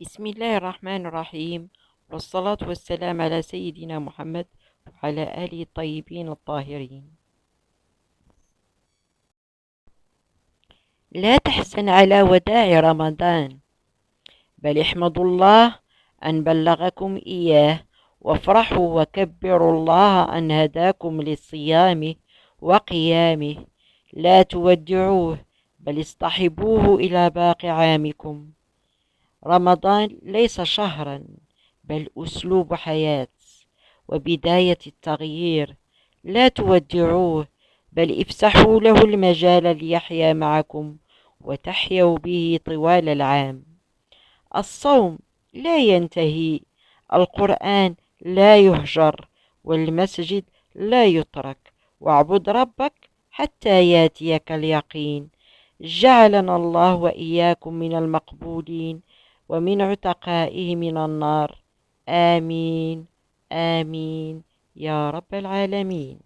بسم الله الرحمن الرحيم، والصلاة والسلام على سيدنا محمد وعلى آله الطيبين الطاهرين. لا تحزن على وداع رمضان، بل احمدوا الله أن بلغكم إياه، وافرحوا وكبروا الله أن هداكم للصيام وقيامه. لا تودعوه، بل اصطحبوه إلى باقي عامكم. رمضان ليس شهرا، بل أسلوب حياة وبداية التغيير. لا تودعوه، بل افسحوا له المجال ليحيا معكم وتحيوا به طوال العام. الصوم لا ينتهي، القرآن لا يهجر، والمسجد لا يترك. واعبد ربك حتى ياتيك اليقين. جعلنا الله وإياكم من المقبولين ومن عتقائه من النار. آمين آمين يا رب العالمين.